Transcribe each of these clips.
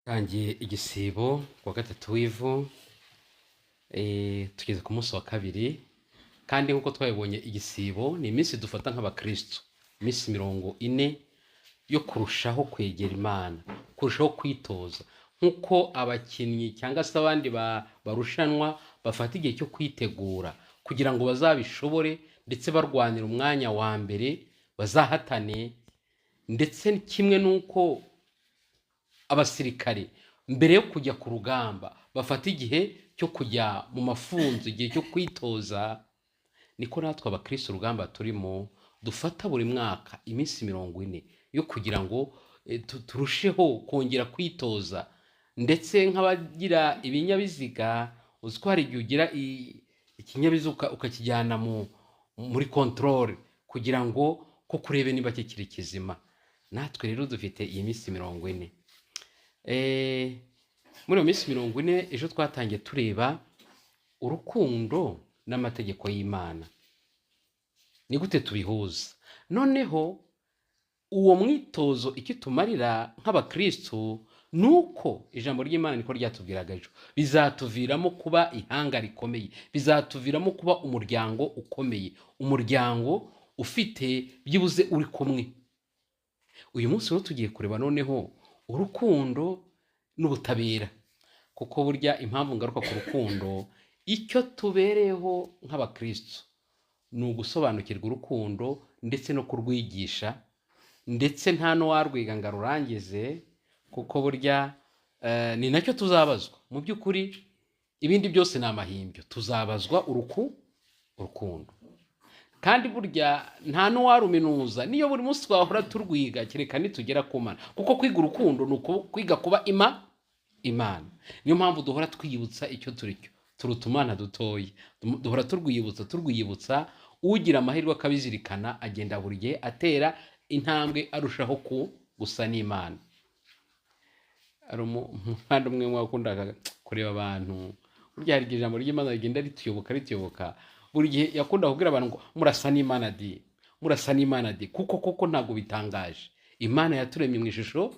Tangiye igisibo kuwa gatatu w'ivu, tugeze ku munsi wa kabiri, kandi nk'uko twabibonye igisibo ni iminsi dufata nk'abakristo, iminsi 40 yo kurushaho kwegera Imana, kurushaho kwitoza, nk'uko abakinnyi cyangwa se abandi barushanwa bafata igihe cyo kwitegura kugira ngo bazabishobore, ndetse barwanira umwanya wa mbere bazahatane, ndetse kimwe n'uko abasirikare mbere yo kujya ku rugamba bafata igihe cyo kujya mu mafunzo, igihe cyo kwitoza, niko natwe abakristo urugamba turimo dufata buri mwaka iminsi 40 yo kugira ngo turusheho kongera kwitoza. Ndetse nk'abagira ibinyabiziga, uzi ko hari igihe ugira ikinyabiziga ukakijyana muri control kugira ngo ko kurebe niba kikiri kizima. Natwe rero dufite iyi minsi 40. Muri iyo minsi 40 ejo twatangiye tureba urukundo n'amategeko y'Imana, ni gute tubihuza. Noneho uwo mwitozo ikitumarira nk'abakristo nuko ijambo ry'Imana niko ryatubwiraga ejo, bizatuviramo kuba ihanga rikomeye, bizatuviramo kuba umuryango ukomeye, umuryango ufite byibuze uri kumwe. Uyu munsi rero tugiye kureba noneho urukundo n'ubutabera, kuko burya impamvu ngaruka ku rukundo, icyo tubereho nk'abakristo ni ugusobanukirwa urukundo ndetse no kurwigisha, ndetse nta n'uwarwiga ngo arurangize, kuko burya ni nacyo tuzabazwa. Mu by'ukuri ibindi byose ni amahimbyo, tuzabazwa urukundo. Kandi burya nta n'uwaruminuza, niyo buri munsi twahora turwiga kereka nitugera ku Mana, kuko kwiga urukundo ni kwiga kuba Imana. Niyo mpamvu duhora twiyibutsa icyo turi cyo, turuta umwana dutoya, duhora turwiyibutsa. Ugira amahirwe akabizirikana agenda buri gihe atera intambwe arushaho gusa n'Imana. Ari umwana umwe wakundaga kureba abantu, burya hari ijambo ry'Imana rigenda rituyoboka, buri gihe yakunda kubwira abantu ngo murasa n'Imana di, kuko ntabwo bitangaje. Imana yaturemye mu ishusho,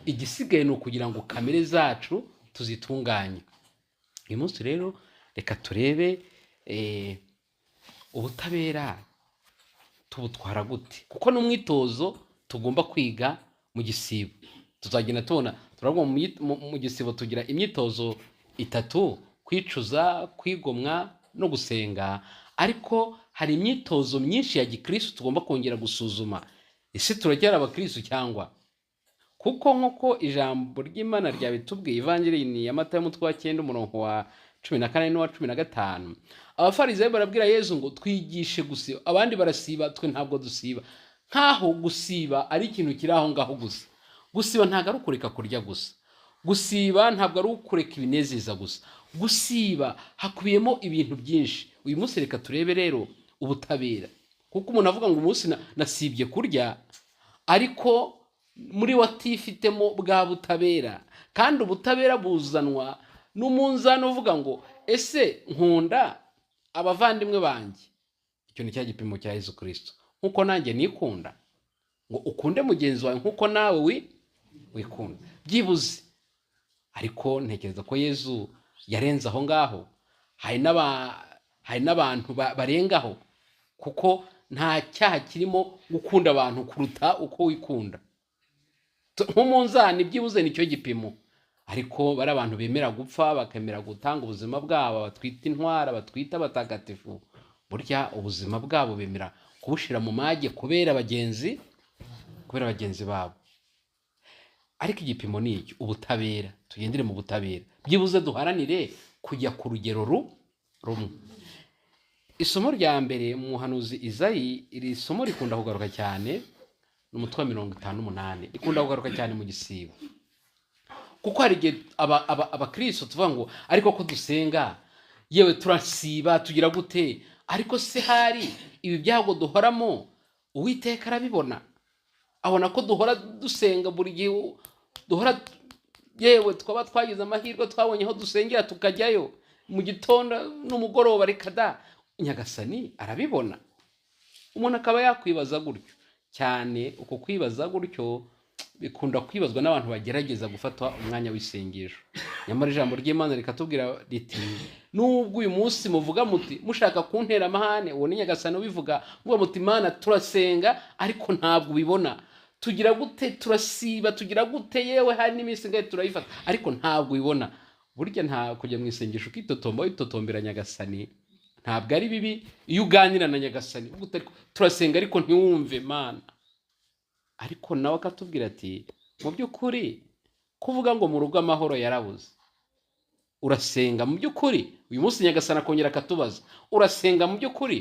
igisigaye ni ukugira ngo kamere zacu tuzitunganye. Uyu munsi rero reka turebe ubutabera tubutwara gute, kuko n'umwitozo tugomba kwiga mu gisibo. Tuzagenda tubona mu gisibo tugira imyitozo 3: kwicuza, kwigomwa no gusenga. Ariko hari imyitozo myinshi ya gikristo tugomba kongera gusuzuma, ese turacyari abakristo cyangwa? Kuko nk'uko ijambo ry'Imana ryabitubwiye, Evangeline ya Matayo umutwe wa 9 umurongo wa 14 n'uwa 15, abafarisayo barabwira Yesu ngo twigishe gusiba. Abandi barasiba, twe ntabwo dusiba. Nkaho gusiba ari ikintu kiri aho ngaho gusa. Gusiba ntabwo ari ukureka kurya gusa, gusiba ntabwo ari ukureka ibinezeza gusa, gusiba hakubiyemo ibintu byinshi. Uyu munsi reka turebe rero ubutabera, kuko umuntu avuga ngo umunsi nasibye kurya, ariko muri watifitemo bwa butabera. Kandi ubutabera buzanwa n'umunzani uvuga ngo ese nkunda abavandimwe banjye. Icyo ni cya gipimo cya Yesu Kristo, nkuko nanjye nikunda, ngo ukunde mugenzi wawe nkuko nawe wikunda byibuze. Ariko ntekereza ko Yesu yarenze aho ngaho, hari n'abantu barengaho, kuko nta cyaha kirimo gukunda abantu kuruta uko wikunda. Nk'umunzani byibuze nicyo gipimo. Ariko bari abantu bemera gupfa, bakemera gutanga ubuzima bwabo, batwita intwara, batwita abatagatifu, burya ubuzima bwabo bemera kubushira mu mage kubera bagenzi babo. Ariko igipimo ni iki? Ubutabera. Tugendere mu butabera, byibuze duharanire kujya ku rugero rumwe. Isomo rya mbere mu muhanuzi Izayi, iri somo rikunda kugaruka cyane, n'umutwe wa 58, rikunda kugaruka cyane mu gisibo. Kuko hari igihe abakristo tuvuga ngo ariko ko dusenga, yewe turasiba, tugira gute, ariko se hari ibi byago duhoramo Uwiteka arabibona? Abona ko duhora dusenga buri gihe, duhora yewe twaba twagize amahirwe twabonye aho dusengera tukajyayo mu gitondo n'umugoroba, reka da, Nyagasani arabibona? Umuntu akaba yakwibaza gutyo cyane. Uko kwibaza gutyo bikunda kwibazwa n'abantu bagerageza gufata umwanya w'isengesho. Nyamara ijambo ry'Imana rikatubwira riti nubwo uyu munsi muvuga muti mushaka kuntera amahane, uwo ni Nyagasani ubivuga, muvuga muti Mana turasenga ariko ntabwo ubibona, tugira gute turasiba, tugira gute yewe hari n'iminsi ngahe turayifata ariko ntabwo ubibona. Burya nta kujya mu isengesho ukitotomba witotombera Nyagasani ntabwo ari bibi iyo uganira na Nyagasani turasenga ariko ntiwumve Mana. Ariko nawe akatubwira ati mu by'ukuri kuvuga ngo mu rugo amahoro yarabuze, urasenga mu by'ukuri uyu munsi Nyagasani akongera akatubaza urasenga mu by'ukuri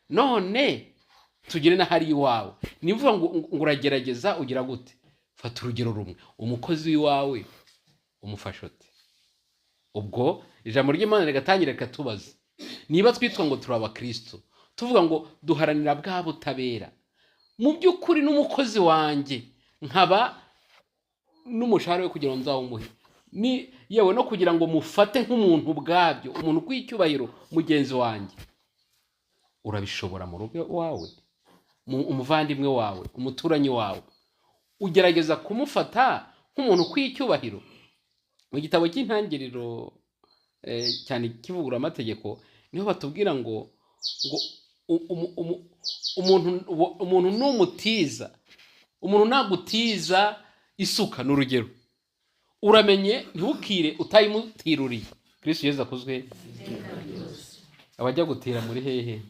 none tugire na hari iwawe. Nivuga ngo uragerageza ugira gute? Fata urugero rumwe, umukozi w'iwawe umufasha ute? Ubwo ijambo ry'Imana rigatangira rikatubaza niba twitwa ngo turi abakristo tuvuga ngo duharanira bwa butabera, mu by'ukuri n'umukozi wanjye nkaba n'umushahara we kugira ngo nzawumuhe, ni yewe no kugira ngo mufate nk'umuntu bwabyo, umuntu kw'icyubahiro mugenzi wanjye, urabishobora mu rugo wawe, umuvandimwe wawe, umuturanyi wawe ugerageza kumufata nk'umuntu kw'icyubahiro. Mu gitabo cy'Intangiriro cyane kivugurura amategeko niho batubwira ngo umuntu numutiza, umuntu nagutiza isuka n'urugero uramenye ntukire utayimutiruriye. Kristo Yesu akuzwe. Abajya gutira muri hehe?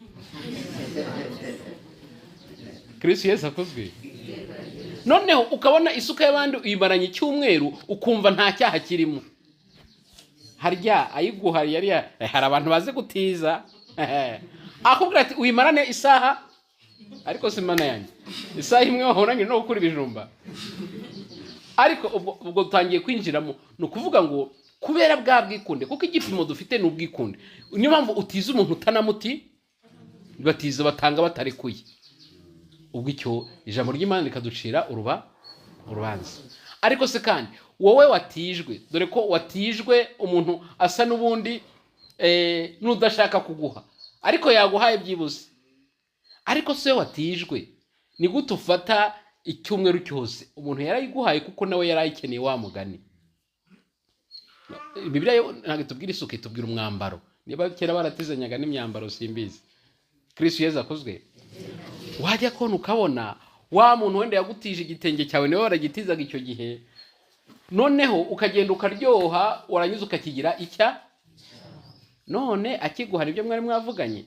Kristo Yesu akuzwe. Noneho ukabona isuka y'abandi uyimaranye icyumweru ukumva nta cyaha kirimo, harya ayiguhari yari hari abantu baze gutiza akubwira ati uyimarane isaha, ariko si Mana yanjye isaha imwe wahoranye no gukura ibijumba. Ariko ubwo dutangiye kwinjiramo ni ukuvuga ngo kubera bwa bwikunde, kuko igipimo dufite ni ubwikunde, niyo mpamvu utiza umuntu utanamuti batiza batanga batarekuye. Ubwo icyo ijambo ry'Imana rikaducira urubanza. Ariko se kandi wowe watijwe, dore ko watijwe umuntu asa n'ubundi n'udashaka kuguha ariko yaguhaye byibuze, ariko se watijwe ni gute ufata icyumweru cyose umuntu yarayiguhaye kuko nawe yarayikeneye wa mugani? Bibiliya ntabwo itubwira isuka, itubwira umwambaro. Niba kera baratizanyaga n'imyambaro simbizi. Kristo Yesu akuzwe. Wajya kubona ukabona wa muntu wenda yagutije igitenge cyawe niwe waragitizaga icyo gihe, noneho ukagenda ukaryoha waranyuze ukakigira icya, none akiguhara ibyo mwari mwavuganye.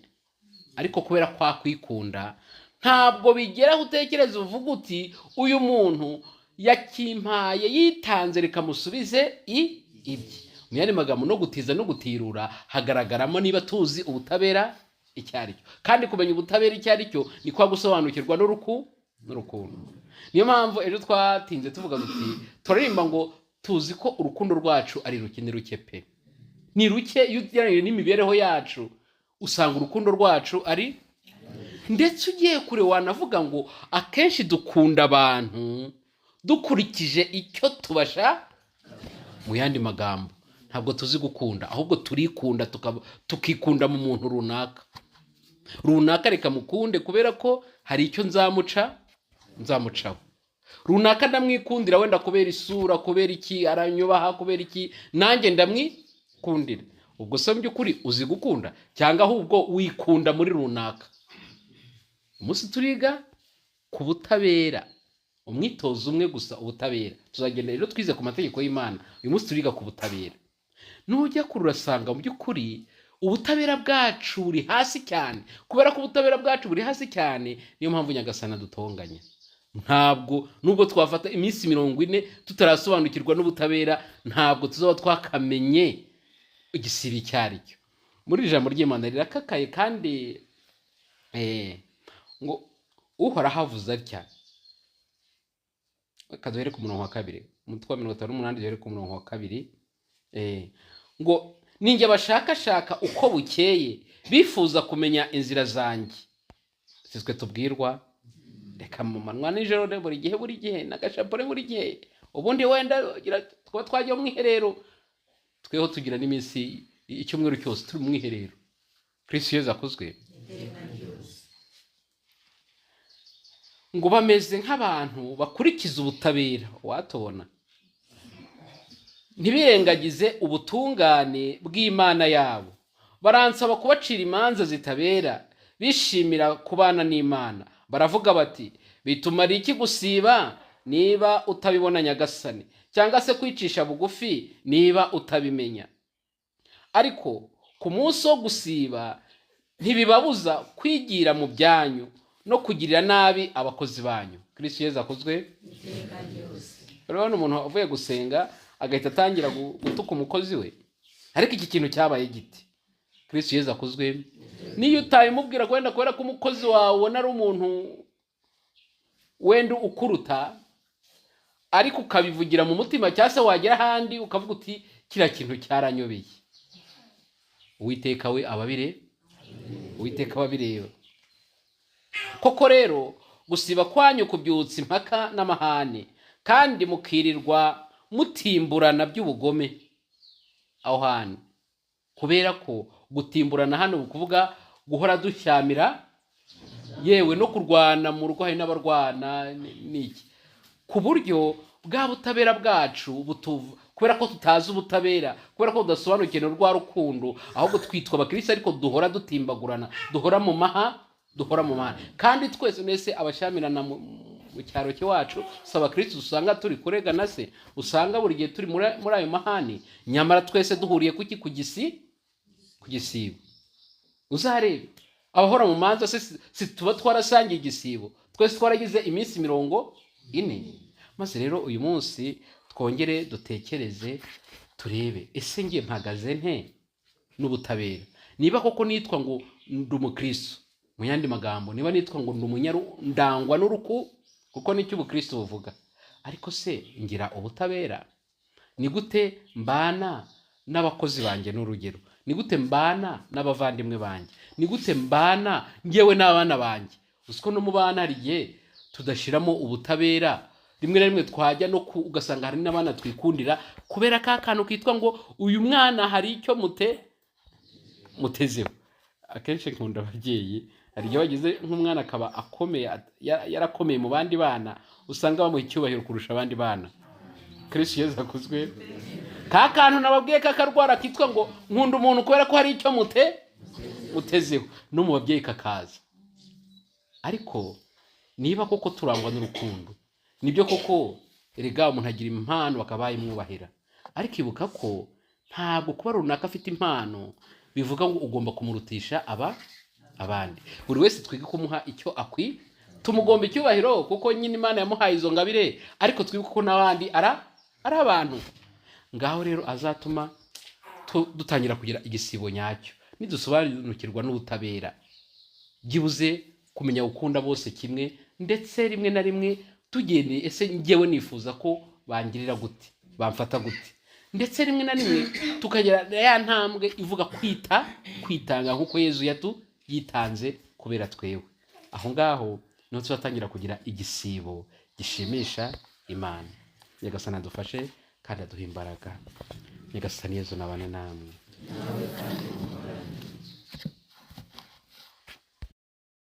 Ariko kubera kwa kwikunda ntabwo bigera utekereza uvuga uti uyu muntu yakimpaye yitanze reka musubize ibye. Mu yandi magambo no gutiza no gutirura hagaragaramo niba tuzi ubutabera icyo ari cyo, kandi kumenya ubutabera icyo ari cyo ni kwa gusobanukirwa n'urukundo. Niyo mpamvu ejo twatinze tuvuga duti turirimba ngo tuzi ko urukundo rwacu ari ruke, ni ruke pe, ni ruke. Iyo ugereranyije n'imibereho yacu usanga urukundo rwacu ari, ndetse ugiye kure wanavuga ngo akenshi dukunda abantu dukurikije icyo tubasha. Mu yandi magambo ntabwo tuzi gukunda, ahubwo turikunda tukikunda mu muntu runaka reka mukunde kubera ko hari icyo nzamucaho. Runaka ndamwikundira wenda kubera isura, kubera iki aranyubaha, kubera iki nanjye ndamwikundira. Ubwo se mu by'ukuri uzi gukunda cyangwa ahubwo wikunda muri runaka? Umunsi turiga ku butabera, umwitozo umwe gusa, ubutabera. Tuzagenda rero twize ku mategeko y'Imana. Uyu munsi turiga ku butabera. Nujya kurasanga mu by'ukuri ubutabera bwacu buri hasi cyane. Kubera ko ubutabera bwacu buri hasi cyane niyo mpamvu Nyagasani adutonganya. Ntabwo nubwo twafata iminsi 40 tutarasobanukirwa n'ubutabera, ntabwo tuzaba twakamenye igisibi cyari cyo. Muri ijambo ry'Imana rirakakaye kandi ngo uhora havuze atya. Kaduhere ku murongo wa 2, umutwe wa 58 duhere ku murongo wa 2. Ngo ninjye bashakashaka uko bukeye bifuza kumenya inzira zanjye. Sitwe tubwirwa reka mu manwa nijoro buri gihe nagashapore buri gihe, ubundi wenda twa twajya mu mwiherero, tweho tugira n'iminsi icyumweru cyose turi mu mwiherero. Kristo Yesu akuzwe. ngo bameze nk'abantu bakurikiza ubutabera, watubona ntibirengagize ubutungane bw'Imana yabo, baransaba kubacira imanza zitabera, bishimira kubana n'Imana. Baravuga bati, bitumara iki gusiba niba utabibona Nyagasani, cyangwa se kwicisha bugufi niba utabimenya? Ariko ku munsi wo gusiba ntibibabuza kwigira mu byanyu no kugirira nabi abakozi banyu. Kristo Yesu akuzwe. Urabona umuntu avuye gusenga agahita atangira gutuka umukozi we, ariko iki kintu cyabaye giti. Kristo Yesu akuzwe. Niyo utayimubwira kwenda kubera ko umukozi wawe ubona ari umuntu wenda ukuruta, ariko ukabivugira mu mutima, cyase wagera ahandi ukavuga uti kira kintu cyaranyobeye. Uwiteka we ababireba. Koko rero gusiba kwanyu kubyutsa impaka n'amahane, kandi mukirirwa mutimburana by'ubugome aho hantu. Kubera ko gutimburana hano ukuvuga guhora dushyamira, yewe no kurwana mu rugo hari n'abarwana n'iki, ku buryo bwa butabera bwacu kubera ko tutazi ubutabera, kubera ko tudasobanukiwe n'urwa rukundo, ahubwo twitwa abakristo ariko duhora dutimbagurana, duhora mu mahane. Kandi twese nese abashyamirana mu cyaro cyacu saba Kristo usanga turi kuregana se, usanga buri gihe turi muri ayo mahane, nyamara twese duhuriye ku gisibo. Uzarebe abahora mu manza se tuba twarasangiye igisibo, twese twaragize iminsi 40. Maze rero uyu munsi twongere dutekereze turebe, ese ngiye mpagaze nte n'ubutabera? Niba koko nitwa ngo ndi umukristo, mu yandi magambo niba nitwa ngo ndi umunyarundangwa n'uruku, kuko nicyo ubukristo buvuga, ariko se ngira ubutabera? Ni gute mbana n'abakozi banjye? N'urugero, ni gute mbana n'abavandimwe banjye? Ni gute mbana ngewe n'abana banjye? Uziko no mu bana hari igihe tudashiramo ubutabera, rimwe na rimwe twajya no ugasanga hari n'abana twikundira kubera ka kantu kitwa ngo uyu mwana hari icyo mutezeho. Akenshi nkunda ababyeyi, hari igihe bagize nk'umwana akaba akomeye, yarakomeye mu bandi bana, usanga bamuha icyubahiro kurusha abandi bana. Kristo Yesu akuzwe. Ka kantu nababwiye kakarwara kitwa ngo nkunda umuntu kubera ko hari icyo mutezeho, no mu babyeyi kakaza. Ariko niba koko turangwa n'urukundo, nibyo koko erega umuntu agira impano bakabaye mwubahira, ariko ibuka ko ntabwo kuba runaka afite impano bivuga ngo ugomba kumurutisha abandi. Buri wese twige kumuha icyo tumugomba icyubahiro, kuko nyine Imana yamuhaye izo ngabire, ariko twige ko n'abandi ari abantu. Ngaho rero azatuma dutangira kugira igisibo nyacyo, nidusobanukirwa n'ubutabera, byibuze kumenya gukunda bose kimwe, ndetse rimwe na rimwe tugendeye, ese ngewe nifuza ko bangirira gute, bamfata gute, ndetse rimwe na rimwe tukagera ya ntambwe ivuga kwitanga nk'uko Yesu yitanze kubera twewe. Aho ngaho niho tuzatangira kugira igisibo gishimisha Imana. Nyagasani adufashe kandi aduhe imbaraga. Nyagasani Yesu nabane namwe.